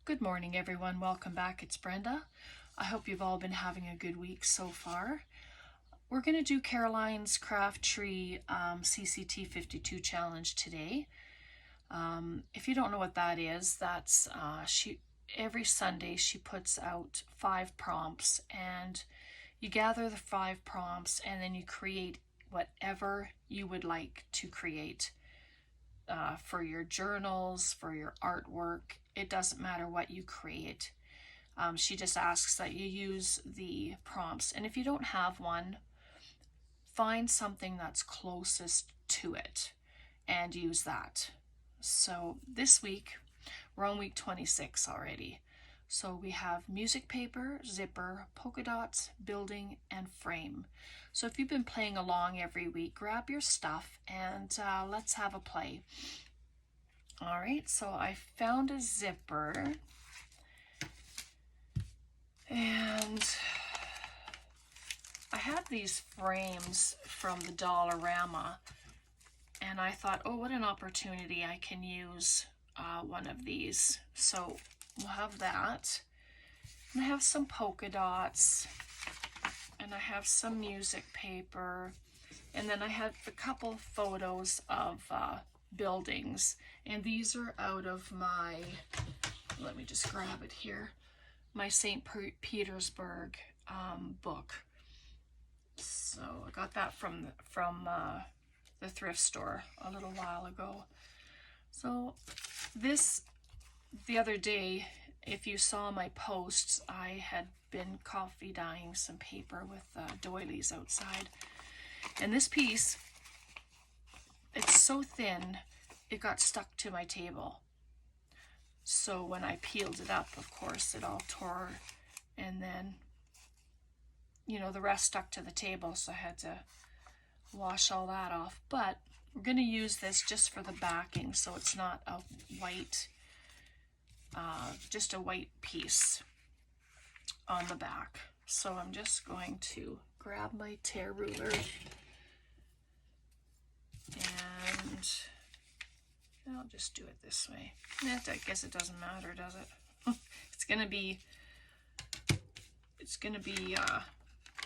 Good morning, everyone. Welcome back. It's Brenda. I hope you've all been having a good week so far. We're going to do Caroline's Craft Tree CCT 52 challenge today. If you don't know what that is, that's every Sunday she puts out 5 prompts, and you gather the 5 prompts and then you create whatever you would like to create. For your journals, for your artwork, it doesn't matter what you create. She just asks that you use the prompts, and if you don't have one, find something that's closest to it and use that. So this week, we're on week 26 already. So we have music paper, zipper, polka dots, building, and frame. So if you've been playing along every week, grab your stuff and let's have a play. All right, so I found a zipper and I have these frames from the Dollarama, and I thought, oh, what an opportunity, I can use one of these. So we'll have that. And I have some polka dots, and I have some music paper, and then I have a couple photos of buildings, and these are out of my, let me just grab it here, my St. Petersburg book. So I got that from the thrift store a little while ago. So this, the other day, if you saw my posts, I had been coffee dyeing some paper with doilies outside. And this piece, it's so thin, it got stuck to my table. So when I peeled it up, of course, it all tore, and then, you know, the rest stuck to the table, so I had to wash all that off. But we're going to use this just for the backing, so it's not a white, just a white piece on the back. So I'm just going to grab my tear ruler, and I'll just do it this way. I guess it doesn't matter, does it? It's gonna be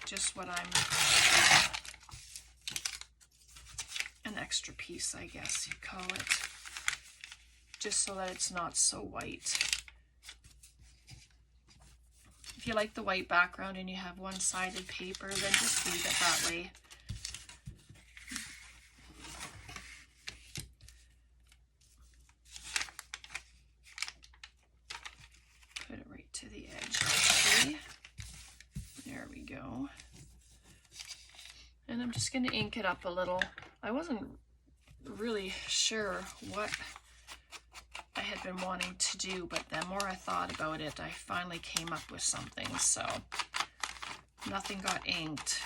just what I'm, an extra piece, I guess you call it, just so that it's not so white. If you like the white background and you have one-sided paper, then just leave it that way. Put it right to the edge. Okay. There we go. And I'm just going to ink it up a little. I wasn't really sure what I had been wanting to do, but the more I thought about it, I finally came up with something. So nothing got inked.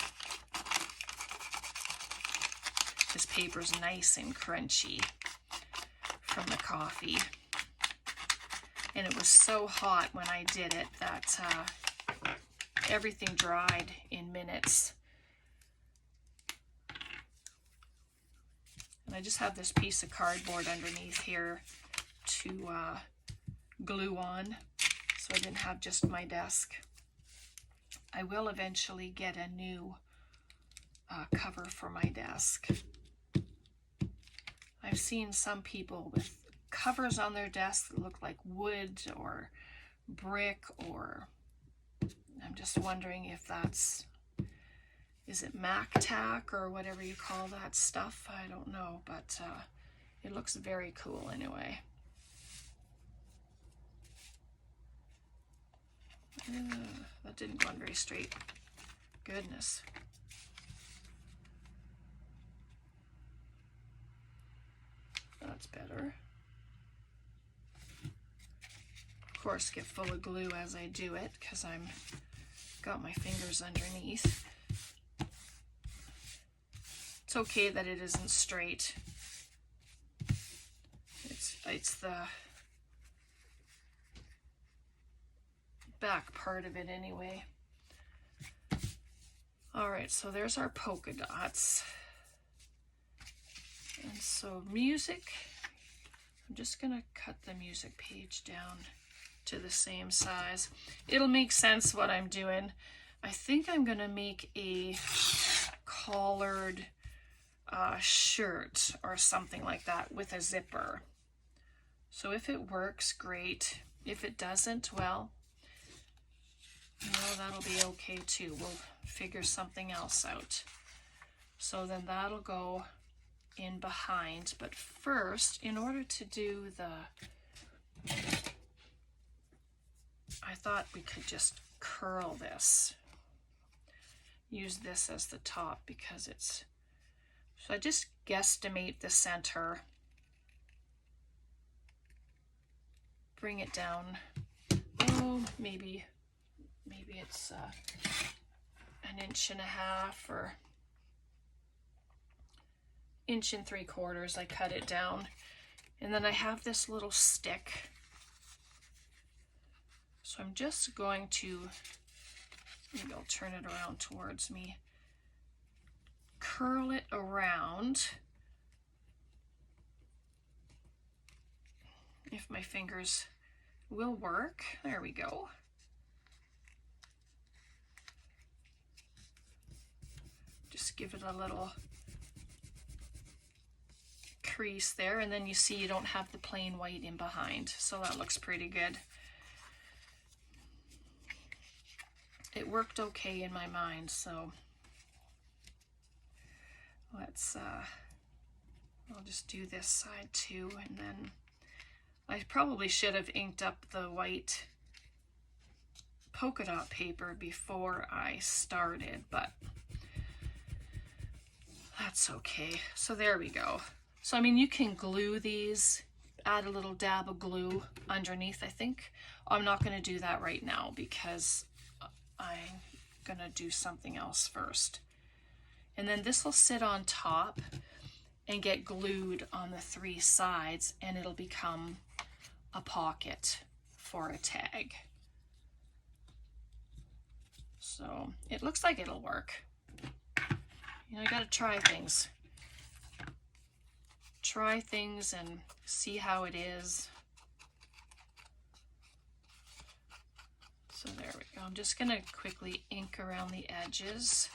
This paper's nice and crunchy from the coffee. And it was so hot when I did it that everything dried in minutes. And I just have this piece of cardboard underneath here to glue on, so I didn't have just my desk. I will eventually get a new cover for my desk. I've seen some people with covers on their desk that look like wood or brick, or I'm just wondering if that's, is it Mac tack or whatever you call that stuff? I don't know, but it looks very cool anyway. That didn't go on very straight. Goodness. That's better. Of course, get full of glue as I do it, because I'm got my fingers underneath. It's okay that it isn't straight. It's the back part of it anyway. All right, so there's our polka dots. And so music, I'm just gonna cut the music page down to the same size. It'll make sense what I'm doing. I think I'm gonna make a collared shirt or something like that with a zipper. So if it works, great. If it doesn't, well, you know, that'll be okay too. We'll figure something else out. So then that'll go in behind. But first, in order to do the, I thought we could just curl this. Use this as the top because it's, so I just guesstimate the center. Bring it down, oh, maybe it's 1.5 inches or 1 3/4. I cut it down, and then I have this little stick. So I'm just going to, maybe I'll turn it around towards me, curl it around. If my fingers will work. There we go. Just give it a little crease there, and then you see you don't have the plain white in behind, so that looks pretty good. It worked okay in my mind, so let's I'll just do this side too, and then I probably should have inked up the white polka dot paper before I started, but that's okay. So there we go. So I mean, you can glue these, add a little dab of glue underneath, I think. I'm not going to do that right now because I'm going to do something else first. And then this will sit on top and get glued on the 3 sides, and it'll become a pocket for a tag. So it looks like it'll work. You know, you gotta try things. Try things and see how it is. So there we go. I'm just gonna quickly ink around the edges.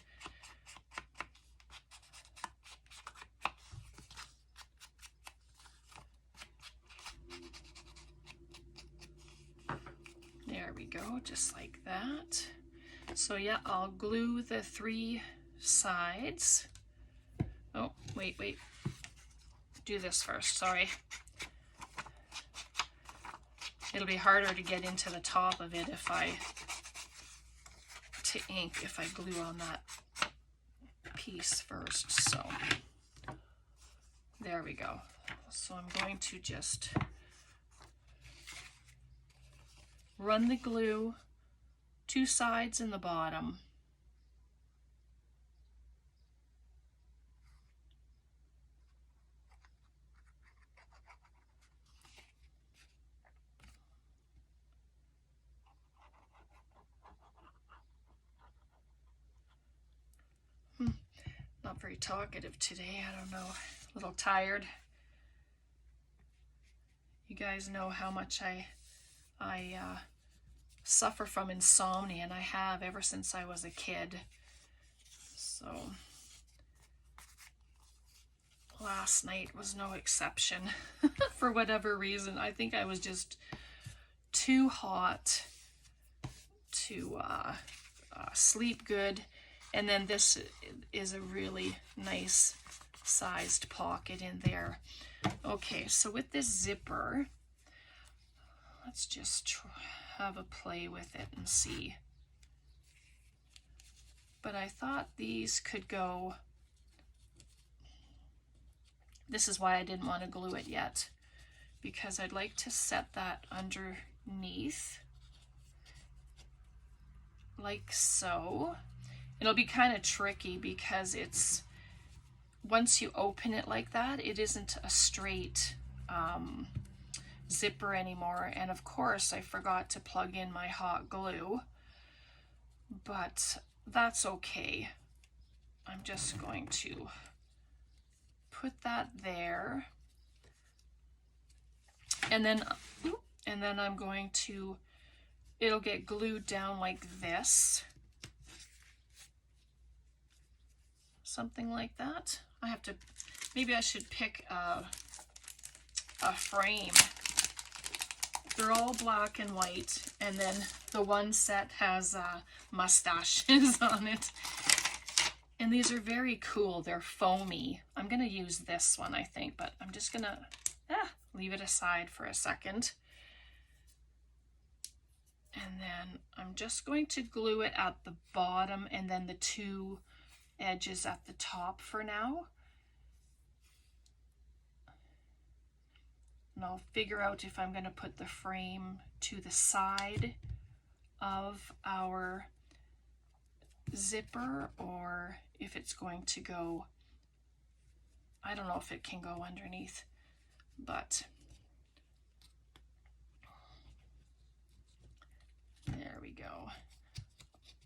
There we go, just like that. So yeah, I'll glue the 3 sides. Oh, wait. Do this first, sorry. It'll be harder to get into the top of it if I glue on that piece first. So there we go. So I'm going to just run the glue 2 sides in the bottom. Not very talkative today, I don't know, a little tired. You guys know how much I suffer from insomnia, and I have ever since I was a kid. So last night was no exception. For whatever reason, I think I was just too hot to sleep good. And then this is a really nice sized pocket in there. Okay, so with this zipper, let's just have a play with it and see. But I thought these could go, this is why I didn't want to glue it yet, because I'd like to set that underneath, like so. It'll be kind of tricky because it's, once you open it like that, it isn't a straight zipper anymore. And of course I forgot to plug in my hot glue, but that's okay. I'm just going to put that there, and then and then I'm going to, it'll get glued down like this. Something like that. I have to, maybe I should pick a frame. They're all black and white, and then the one set has mustaches on it. And these are very cool. They're foamy. I'm going to use this one, I think, but I'm just going to leave it aside for a second. And then I'm just going to glue it at the bottom and then the two edges at the top for now. And I'll figure out if I'm going to put the frame to the side of our zipper or if it's going to go, I don't know if it can go underneath, but there we go.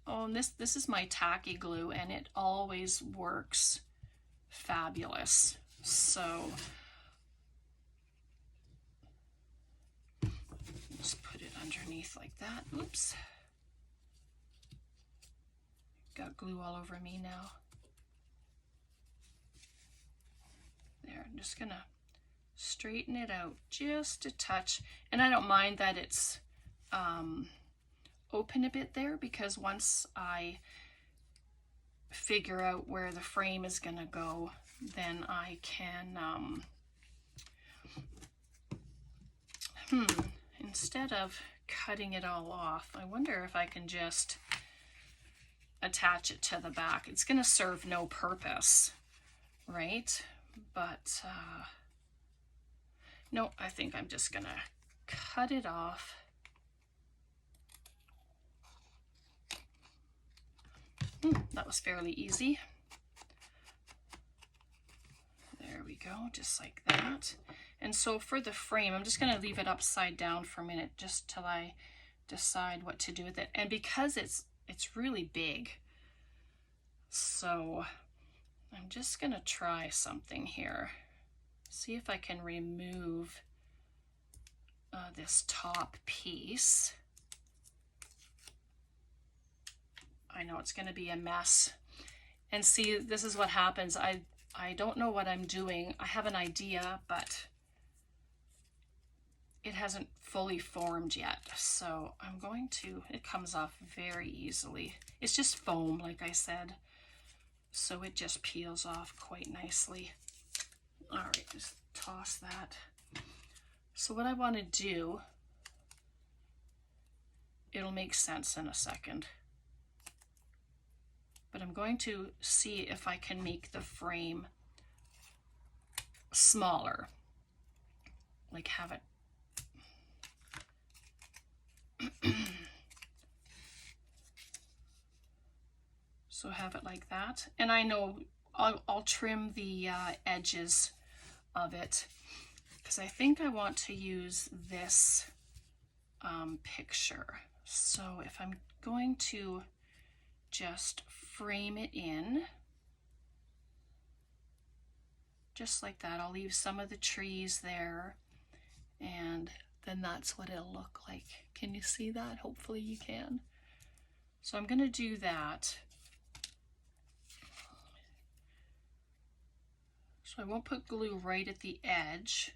Oh, and this is my tacky glue, and it always works fabulous. So just put it underneath like that. Oops. Got glue all over me now. There, I'm just gonna straighten it out just a touch. And I don't mind that it's open a bit there, because once I figure out where the frame is gonna go, then I can, instead of cutting it all off, I wonder if I can just attach it to the back. It's gonna serve no purpose, right? But no, I think I'm just gonna cut it off. That was fairly easy. There we go, just like that. And so for the frame, I'm just gonna leave it upside down for a minute just till I decide what to do with it. And because it's really big, so I'm just gonna try something here. See if I can remove this top piece. I know it's gonna be a mess. And see, this is what happens. I don't know what I'm doing. I have an idea, but it hasn't fully formed yet. So I'm going to, it comes off very easily. It's just foam, like I said. So it just peels off quite nicely. All right, just toss that. So what I want to do, it'll make sense in a second. But I'm going to see if I can make the frame smaller. Like have it so have it like that. And I know I'll trim the edges of it, because I think I want to use this picture. So if I'm going to just frame it in, just like that, I'll leave some of the trees there, and then that's what it'll look like. Can you see that? Hopefully you can. So I'm going to do that. So I won't put glue right at the edge.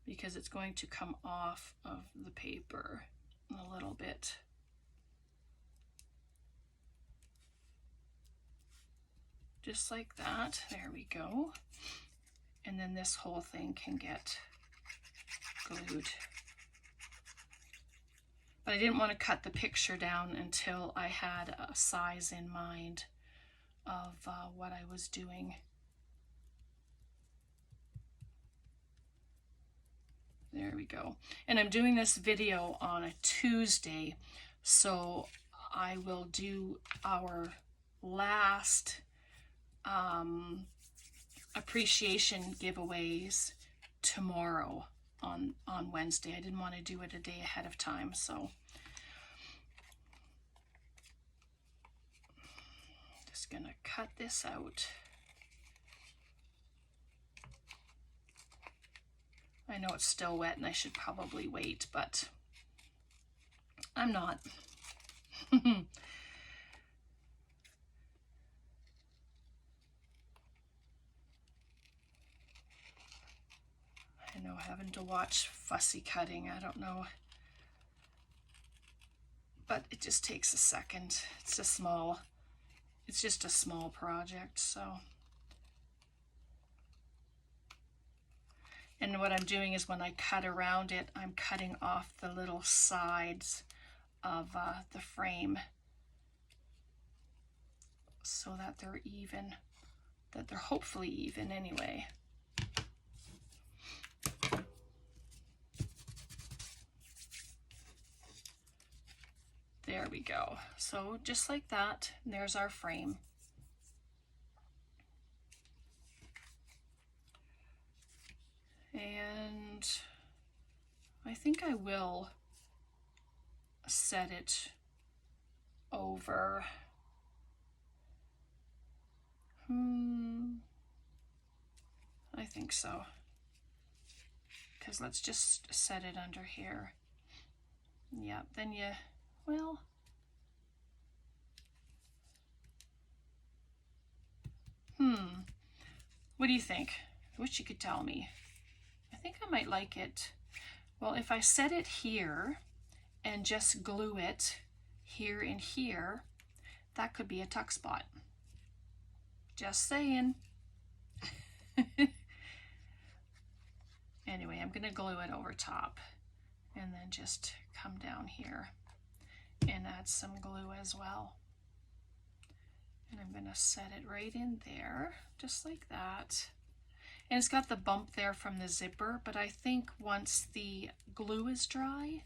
Because it's going to come off of the paper a little bit. Just like that. There we go. And then this whole thing can get glued. But I didn't want to cut the picture down until I had a size in mind of what I was doing. There we go. And I'm doing this video on a Tuesday, so I will do our last appreciation giveaways tomorrow on Wednesday. I didn't want to do it a day ahead of time, so just gonna cut this out. know it's still wet and I should probably wait, but I'm not. I know, having to watch fussy cutting, I don't know. But it just takes a second. It's just a small project, so. And what I'm doing is when I cut around it, I'm cutting off the little sides of the frame so that they're even, that they're hopefully even anyway. There we go. So just like that, and there's our frame. And I think I will set it over. I think so. Because let's just set it under here. Yeah, then you, well, what do you think? I wish you could tell me. I think I might like it. Well, if I set it here and just glue it here and here, that could be a tuck spot. Just saying. Anyway, I'm gonna glue it over top and then just come down here and add some glue as well. And I'm gonna set it right in there, just like that. And it's got the bump there from the zipper, but I think once the glue is dry,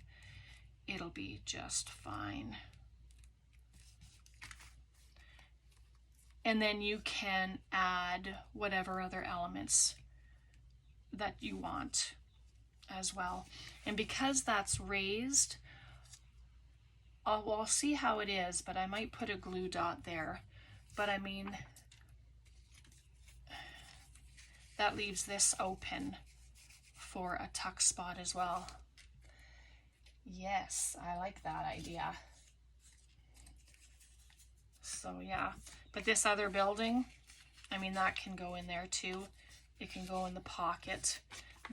it'll be just fine. And then you can add whatever other elements that you want as well. And because that's raised, I'll see how it is, but I might put a glue dot there. But I mean, that leaves this open for a tuck spot as well. Yes, I like that idea. So yeah, but this other building, I mean, that can go in there too. It can go in the pocket,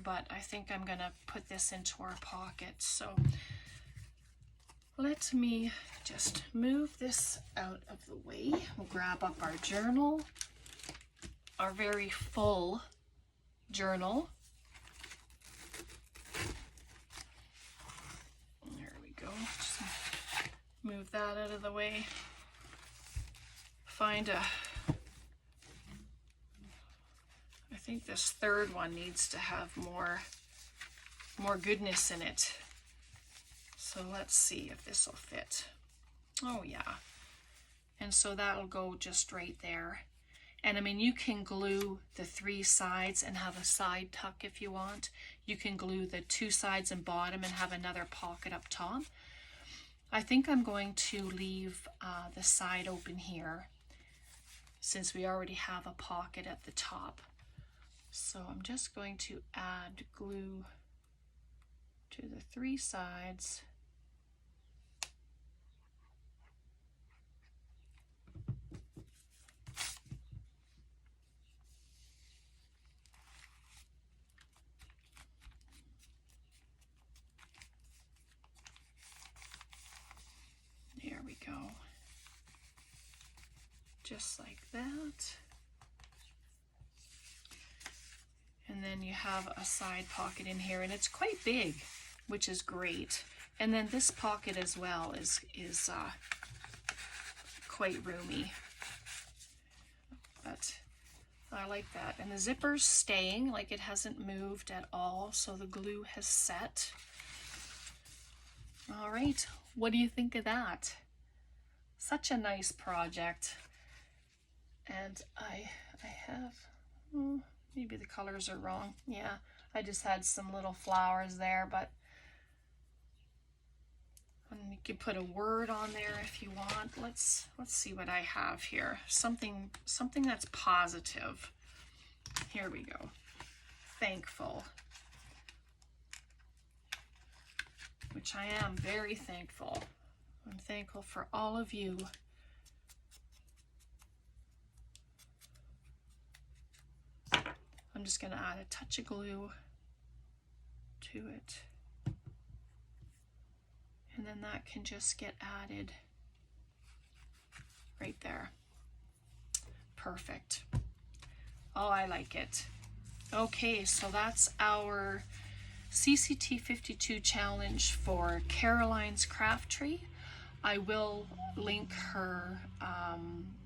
but I think I'm gonna put this into our pocket. So let me just move this out of the way. We'll grab up our journal, our very full journal. There we go. Just move that out of the way. Find a, I think this third one needs to have more goodness in it. So let's see if this will fit. Oh yeah. And so that'll go just right there. And I mean, you can glue the 3 sides and have a side tuck if you want. You can glue the 2 sides and bottom and have another pocket up top. I think I'm going to leave the side open here, since we already have a pocket at the top. So I'm just going to add glue to the 3 sides. There we go. Just like that. And then you have a side pocket in here, and it's quite big, which is great. And then this pocket as well is quite roomy. But I like that. And the zipper's staying, like it hasn't moved at all, so the glue has set. All right, what do you think of that? Such a nice project. And I have, maybe the colors are wrong. Yeah, I just had some little flowers there, but and you can put a word on there if you want. Let's see what I have here. Something that's positive. Here we go. Thankful. which I am very thankful. I'm thankful for all of you. I'm just going to add a touch of glue to it. And then that can just get added right there. Perfect. Oh, I like it. Okay, so that's our CCT 52 challenge for Caroline's Craft Tree. I will link her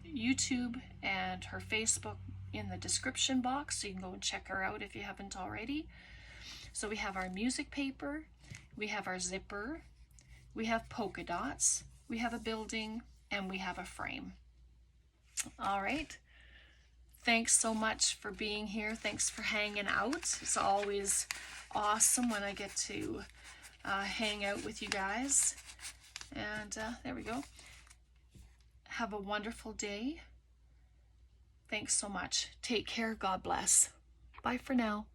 YouTube and her Facebook in the description box, so you can go and check her out if you haven't already. So we have our music paper, we have our zipper, we have polka dots, we have a building, and we have a frame. All right. Thanks so much for being here. Thanks for hanging out. It's always awesome when I get to hang out with you guys. And there we go. Have a wonderful day. Thanks so much. Take care. God bless. Bye for now.